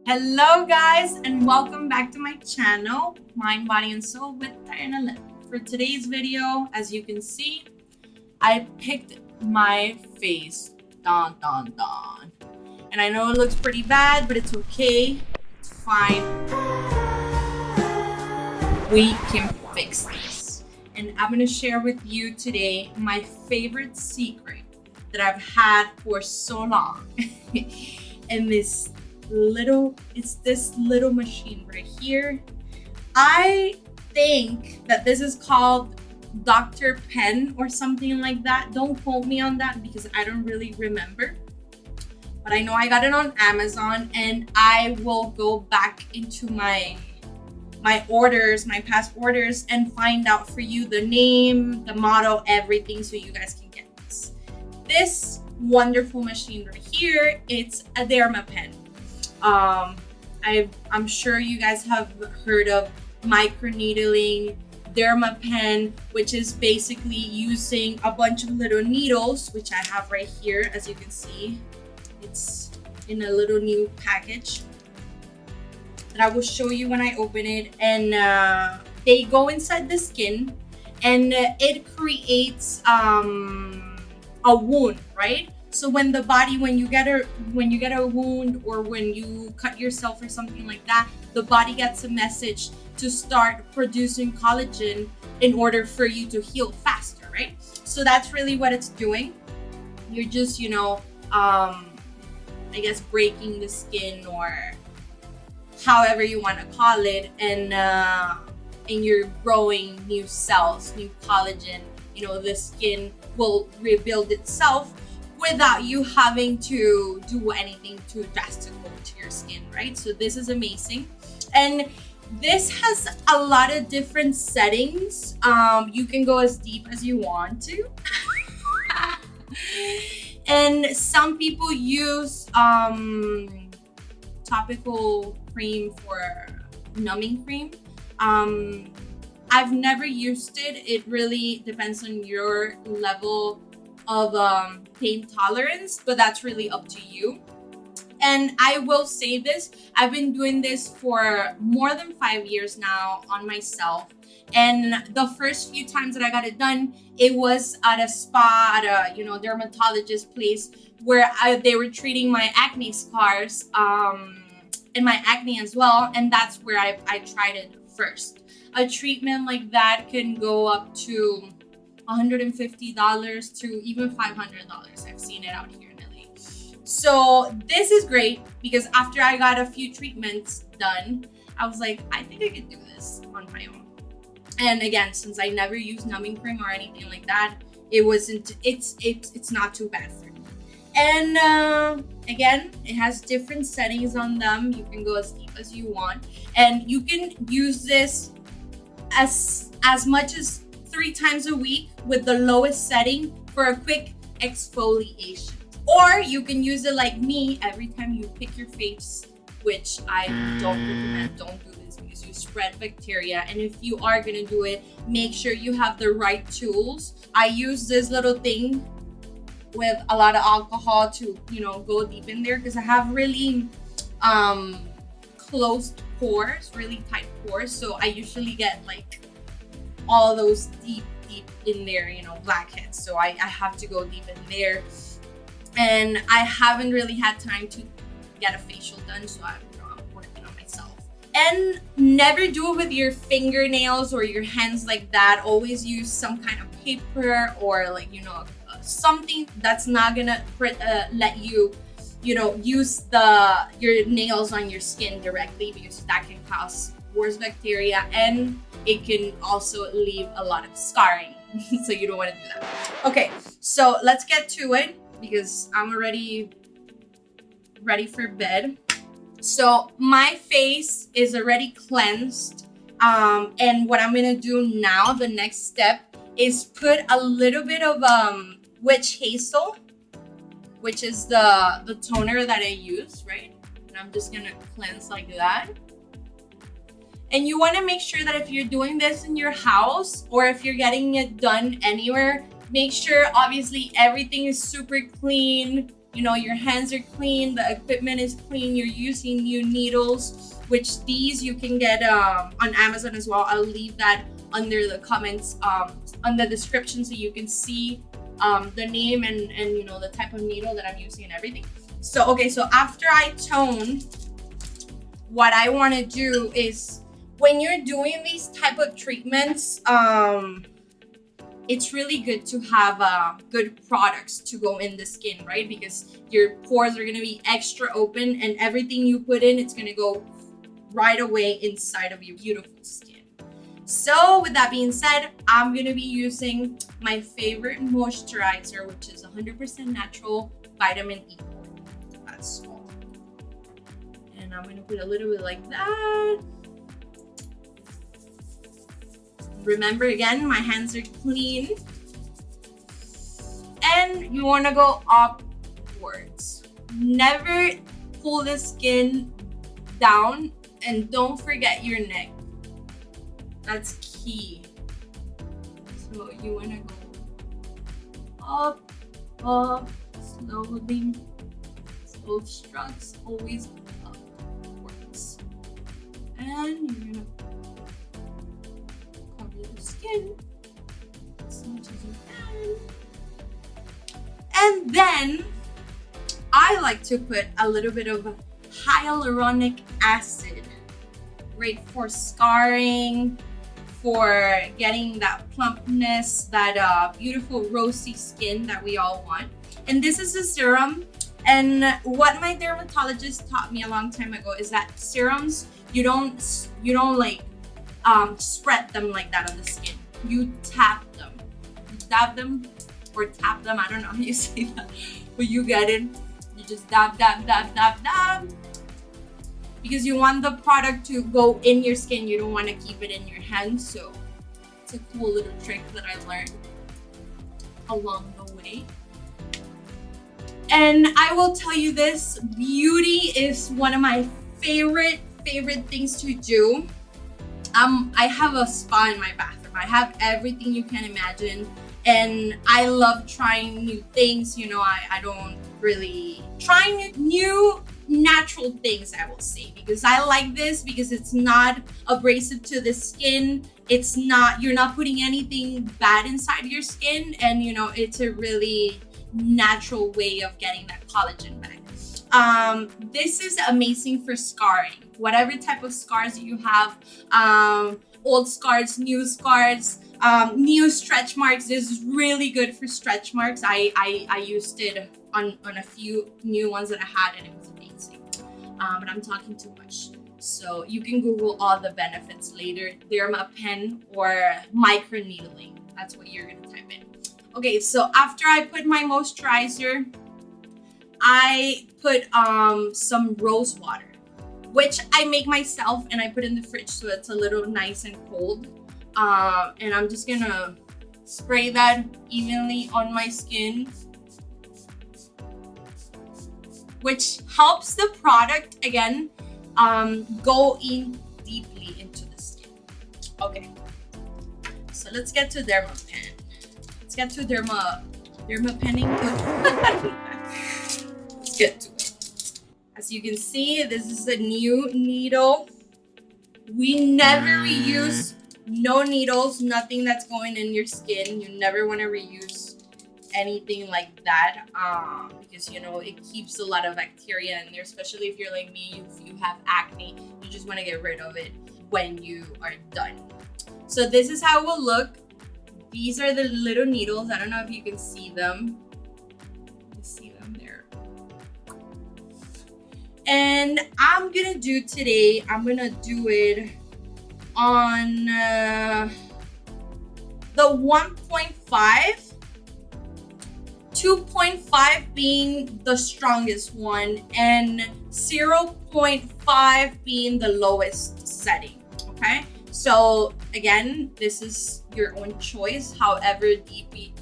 Hello guys, and welcome back to my channel, Mind, Body, and Soul with Diana. For today's video, as you can see, I picked my face. Dun, dun, dun. And I know it looks pretty bad, but it's okay. It's fine. We can fix this. And I'm going to share with you today my favorite secret that I've had for so long. And it's this little machine right here. I think that this is called Dr. Pen or something like that. Don't quote me on that because I don't really remember. But I know I got it on Amazon, and I will go back into my orders, my past orders, and find out for you the name, the model, everything, so you guys can get this. This wonderful machine right here, it's a derma pen. I'm sure you guys have heard of microneedling, derma pen, which is basically using a bunch of little needles, which I have right here. As you can see, it's in a little new package that I will show you when I open it. And they go inside the skin, and it creates a wound, right? So when the body, when you get a wound, or when you cut yourself or something like that, the body gets a message to start producing collagen in order for you to heal faster, right? So that's really what it's doing. You're just, I guess breaking the skin, or however you want to call it, and you're growing new cells, new collagen. The skin will rebuild itself without you having to do anything too drastical to your skin, right? So this is amazing. And this has a lot of different settings. You can go as deep as you want to. And some people use topical cream for numbing cream. I've never used it. It really depends on your level of pain tolerance, but that's really up to you. And I will say this, I've been doing this for more than 5 years now on myself. And the first few times that I got it done, it was at a spa, at a dermatologist place, where they were treating my acne scars and my acne as well. And that's where I tried it first. A treatment like that can go up to $150 to even $500. I've seen it out here in LA. So this is great because after I got a few treatments done, I was like, I think I could do this on my own. And again, since I never used numbing cream or anything like that, it's not too bad for me. And again, it has different settings on them. You can go as deep as you want, and you can use this as much as 3 times a week with the lowest setting for a quick exfoliation. Or you can use it like me every time you pick your face, which I don't recommend. Don't do this because you spread bacteria. And if you are gonna do it, make sure you have the right tools. I use this little thing with a lot of alcohol to go deep in there, because I have really closed pores, really tight pores. So I usually get like all those deep in there, blackheads. So I have to go deep in there. And I haven't really had time to get a facial done, so I'm working on myself. And never do it with your fingernails or your hands like that. Always use some kind of paper, or something that's not gonna let you use your nails on your skin directly, because that can cause worse bacteria, and it can also leave a lot of scarring. So you don't want to do that. Okay, so let's get to it because I'm already ready for bed. So my face is already cleansed, and what I'm gonna do now, the next step, is put a little bit of witch hazel, which is the toner that I use, right? And I'm just gonna cleanse like that. And you want to make sure that if you're doing this in your house, or if you're getting it done anywhere, make sure obviously everything is super clean. you know, your hands are clean, the equipment is clean, you're using new needles, which these you can get on Amazon as well. I'll leave that under the comments, on the description, so you can see the name and you know, the type of needle that I'm using and everything. So okay, so after I tone, what I want to do is, when you're doing these type of treatments, it's really good to have good products to go in the skin, right? Because your pores are going to be extra open, and everything you put in, it's going to go right away inside of your beautiful skin. So with that being said, I'm going to be using my favorite moisturizer, which is 100% natural vitamin E. That's all. And I'm going to put a little bit like that. Remember, again, my hands are clean. And you want to go upwards. Never pull the skin down, and don't forget your neck. That's key. So you want to go up, slowly. Slow strokes, always upwards. And you're going to the skin as much as you can. And then I like to put a little bit of hyaluronic acid, great for scarring, for getting that plumpness, that beautiful rosy skin that we all want. And this is a serum, and what my dermatologist taught me a long time ago is that serums, you don't like spread them like that on the skin. You tap them. You dab them or tap them. I don't know how you say that, but you get it. You just dab, dab, dab, dab, dab. Because you want the product to go in your skin. You don't want to keep it in your hand. So it's a cool little trick that I learned along the way. And I will tell you this, beauty is one of my favorite things to do. I have a spa in my bathroom. I have everything you can imagine, and I love trying new things. You know, I don't really trying new natural things, I will say, because I like this because it's not abrasive to the skin. It's not, you're not putting anything bad inside your skin, and you know, it's a really natural way of getting that collagen back. This is amazing for scarring, whatever type of scars you have, old scars, new stretch marks. This is really good for stretch marks. I used it on a few new ones that I had, and it was amazing. But I'm talking too much, so you can Google all the benefits later. Dermapen or microneedling, that's what you're gonna type in. Okay, so after I put my moisturizer, I put some rose water, which I make myself, and I put in the fridge so it's a little nice and cold. And I'm just gonna spray that evenly on my skin, which helps the product, again, go in deeply into the skin. Okay, so let's get to dermapen. Let's get to dermapening. Let's get to it. As you can see, this is a new needle. We never reuse, no needles, nothing that's going in your skin. You never want to reuse anything like that, because you know, it keeps a lot of bacteria in there, especially if you're like me, if you have acne, you just want to get rid of it when you are done. So this is how it will look. These are the little needles. I don't know if you can see them. You see them there. And I'm gonna do today, I'm gonna do it on the 1.5, 2.5 being the strongest one, and 0.5 being the lowest setting. Okay, so again, this is your own choice, however deeply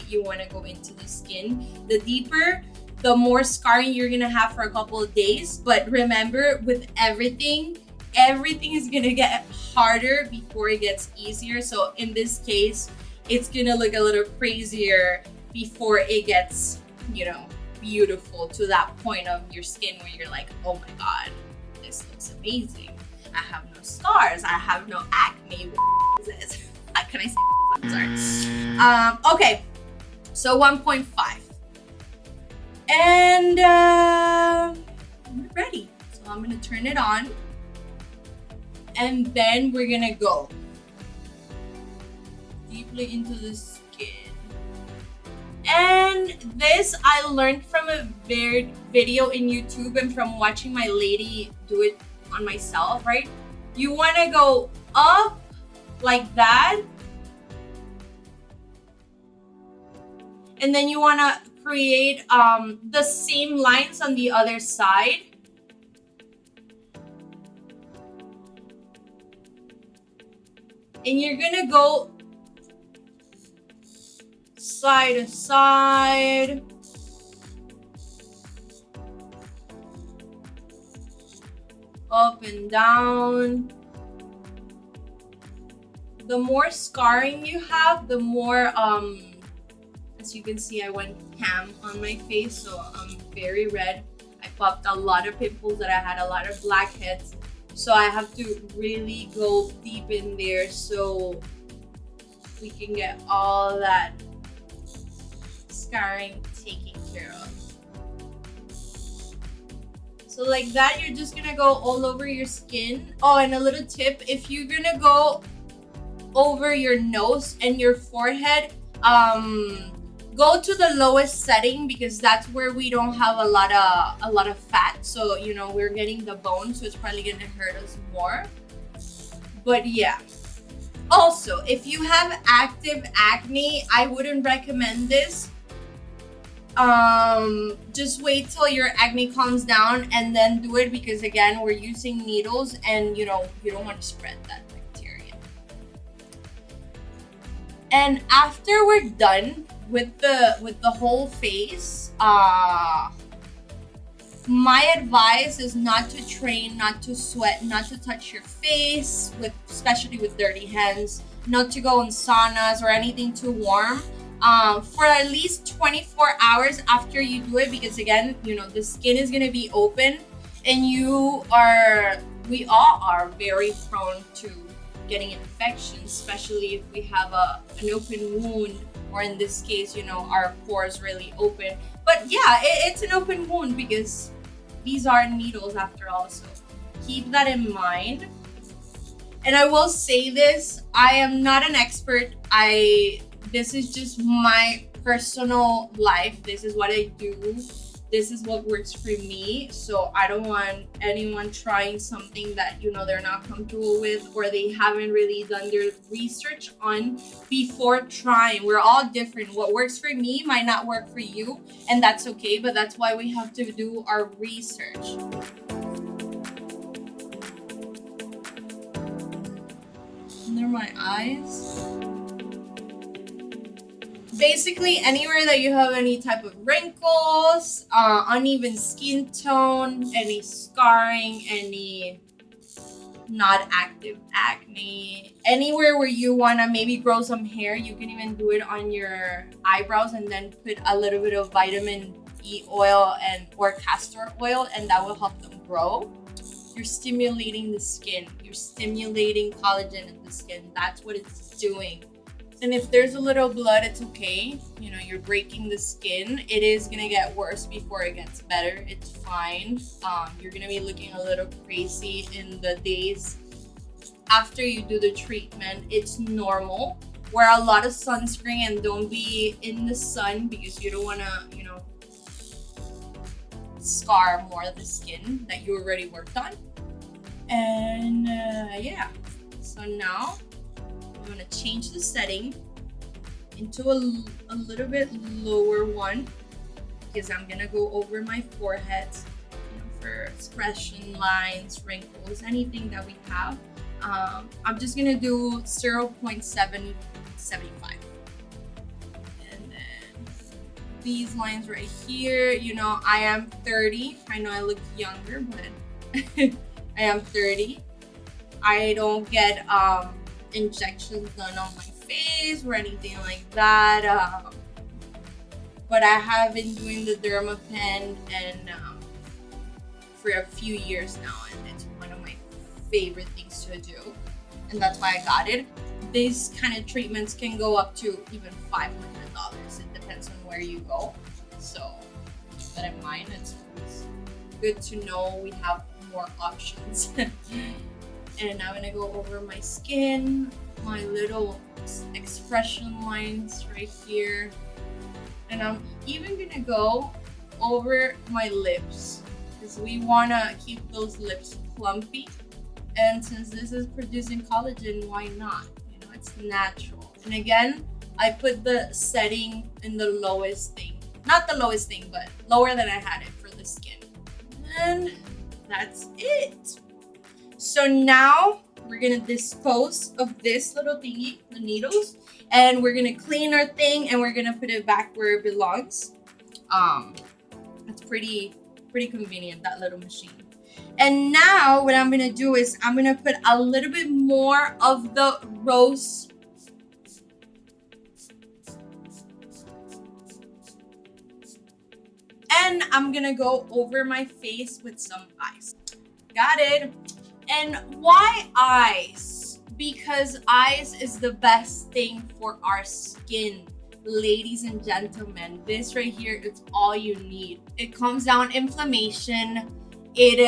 you want to go into the skin. The deeper, the more scarring you're gonna have for a couple of days. But remember, with everything is gonna get harder before it gets easier. So in this case, it's gonna look a little crazier before it gets, you know, beautiful to that point of your skin where you're like, oh my god, this looks amazing. I have no scars, I have no acne. What is this? Can I say? I'm sorry. Okay, so 1.5. And we're ready. So I'm gonna turn it on. And then we're gonna go deeply into the skin. And this I learned from a video in YouTube and from watching my lady do it on myself, right? You wanna go up like that. And then you wanna create the same lines on the other side. And you're gonna go side to side. Up and down. The more scarring you have, the more, as you can see, I went ham on my face, so I'm very red. I popped a lot of pimples that I had, a lot of blackheads. So I have to really go deep in there so we can get all that scarring taken care of. So like that, you're just gonna go all over your skin. Oh, and a little tip, if you're gonna go over your nose and your forehead, go to the lowest setting because that's where we don't have a lot of fat. So, you know, we're getting the bone, so it's probably gonna hurt us more. But yeah. Also, if you have active acne, I wouldn't recommend this. Just wait till your acne calms down and then do it, because again, we're using needles and you know, you don't want to spread that bacteria. And after we're done with the whole face, my advice is not to train, not to sweat, not to touch your face especially with dirty hands, not to go in saunas or anything too warm for at least 24 hours after you do it, because again, you know, the skin is going to be open and we all are very prone to getting infections, especially if we have an open wound, or in this case, you know, our pores really open. But yeah, it's an open wound because these are needles after all, so keep that in mind. And I will say this, I am not an expert. This is just my personal life. This is what I do. This is what works for me. So I don't want anyone trying something that, you know, they're not comfortable with or they haven't really done their research on before trying. We're all different. What works for me might not work for you, and that's okay, but that's why we have to do our research. Under my eyes. Basically, anywhere that you have any type of wrinkles, uneven skin tone, any scarring, any not active acne, anywhere where you want to maybe grow some hair, you can even do it on your eyebrows and then put a little bit of vitamin E oil or castor oil, and that will help them grow. You're stimulating the skin. You're stimulating collagen in the skin. That's what it's doing. And if there's a little blood, it's okay. You know, you're breaking the skin. It is gonna get worse before it gets better. It's fine. You're gonna be looking a little crazy in the days after you do the treatment. It's normal. Wear a lot of sunscreen and don't be in the sun because you don't wanna, you know, scar more of the skin that you already worked on. And yeah, so now I'm gonna change the setting into a little bit lower one because I'm gonna go over my forehead, you know, for expression lines, wrinkles, anything that we have. I'm just gonna do 0.775. And then these lines right here, you know, I am 30. I know I look younger, but I am 30. I don't get injections done on my face or anything like that. but I have been doing the Dermapen and for a few years now, and it's one of my favorite things to do, and that's why I got it. These kind of treatments can go up to even $500. It depends on where you go, so keep that in mind. It's good to know we have more options. And I'm gonna go over my skin, my little expression lines right here, and I'm even gonna go over my lips because we wanna keep those lips plumpy, and since this is producing collagen, why not? You know, it's natural. And again, I put the setting in the lowest thing, not the lowest thing, but lower than I had it for the skin, and that's it. So now we're gonna dispose of this little thingy, the needles, and we're gonna clean our thing and we're gonna put it back where it belongs. It's pretty convenient, that little machine. And now what I'm gonna do is I'm gonna put a little bit more of the rose and I'm gonna go over my face with some ice. Got it. And why eyes? Because eyes is the best thing for our skin. Ladies and gentlemen, this right here, it's all you need. It calms down inflammation. It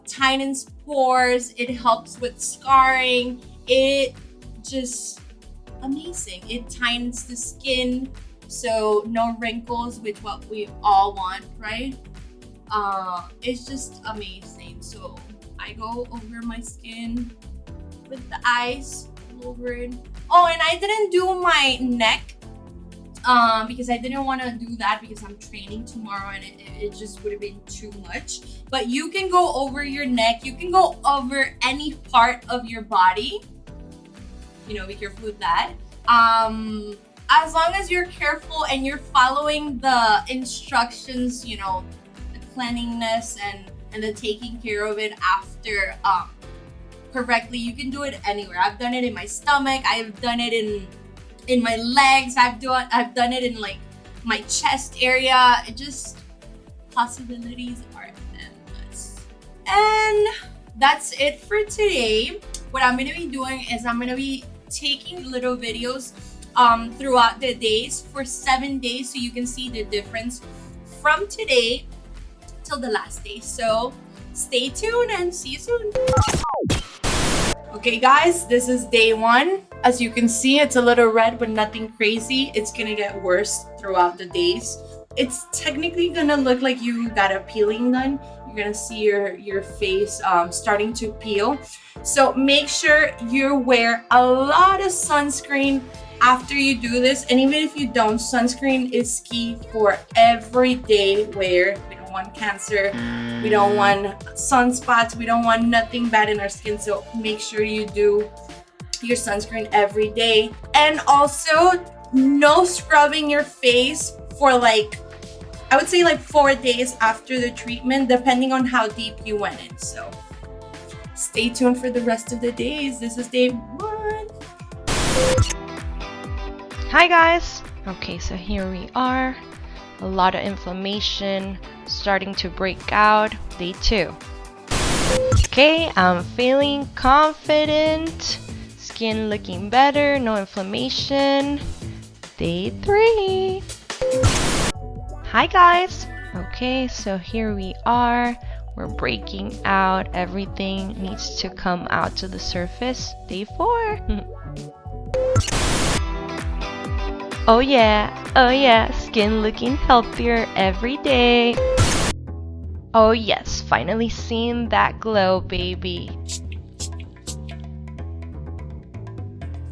tightens pores. It helps with scarring. It just amazing. It tightens the skin, so no wrinkles, which what we all want, right? It's just amazing. So I go over my skin with the ice all over it. Oh, and I didn't do my neck because I didn't want to do that because I'm training tomorrow and it just would have been too much. But you can go over your neck. You can go over any part of your body. You know, be careful with that. As long as you're careful and you're following the instructions, you know, the cleanliness and the taking care of it after correctly, you can do it anywhere. I've done it in my stomach. I've done it in my legs. I've done it in like my chest area. It just, possibilities are endless. And that's it for today. What I'm gonna be doing is I'm gonna be taking little videos throughout the days for 7 days, so you can see the difference from today till the last day. So stay tuned and see you soon. Okay guys, this is day 1. As you can see, it's a little red, but nothing crazy. It's gonna get worse throughout the days. It's technically gonna look like you got a peeling done. You're gonna see your face starting to peel. So make sure you wear a lot of sunscreen after you do this. And even if you don't, sunscreen is key for everyday wear. We don't want cancer. We don't want sunspots. We don't want nothing bad in our skin. So make sure you do your sunscreen every day. And also, no scrubbing your face for like, I would say like 4 days after the treatment, depending on how deep you went in. So stay tuned for the rest of the days. This is day 1. Hi guys! Okay, so here we are. A lot of inflammation starting to break out. Day 2. Okay, I'm feeling confident. Skin looking better, no inflammation. Day 3. Hi guys! Okay, so here we are. We're breaking out. Everything needs to come out to the surface. Day 4. Oh yeah, skin looking healthier every day. Oh yes, finally seeing that glow, baby.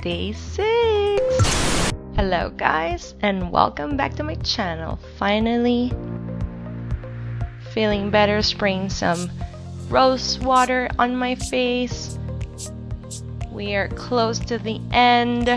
Day 6. Hello guys, and welcome back to my channel. Finally feeling better, spraying some rose water on my face. We are close to the end.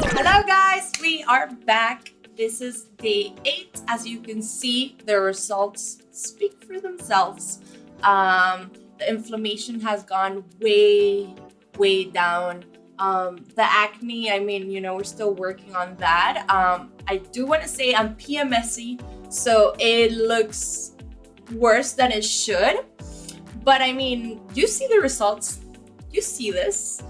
Hello guys, we are back. This is day 8. As you can see, the results speak for themselves. The inflammation has gone way down. The acne, I mean, you know, we're still working on that. I do want to say I'm PMSy, so it looks worse than it should. But I mean, you see the results. You see this.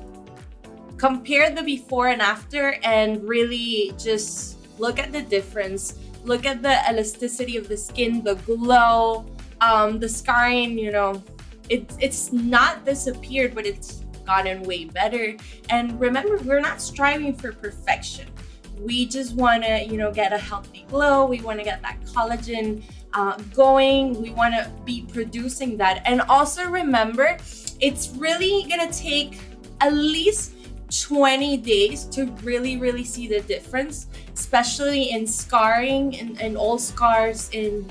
Compare the before and after and really just look at the difference. Look at the elasticity of the skin, the glow, the scarring, you know, it's not disappeared, but it's gotten way better. And remember, we're not striving for perfection. We just want to, you know, get a healthy glow. We want to get that collagen going. We want to be producing that. And also remember, it's really gonna take at least 20 days to really see the difference, especially in scarring and old scars. In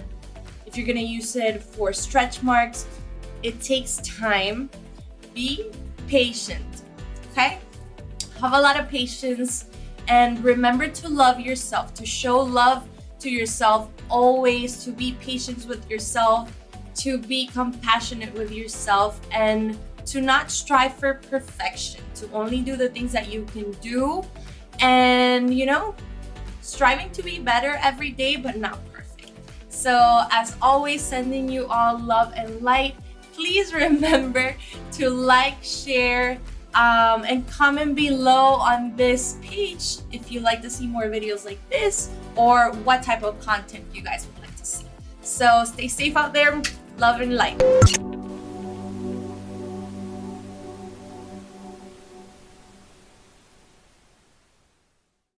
if you're gonna use it for stretch marks, it takes time. Be patient, okay? Have a lot of patience, and remember to love yourself, to show love to yourself always, to be patient with yourself, to be compassionate with yourself, and to not strive for perfection, to only do the things that you can do, and you know, striving to be better every day, but not perfect. So as always, sending you all love and light. Please remember to like, share, and comment below on this page if you'd like to see more videos like this, or what type of content you guys would like to see. So stay safe out there. Love and light.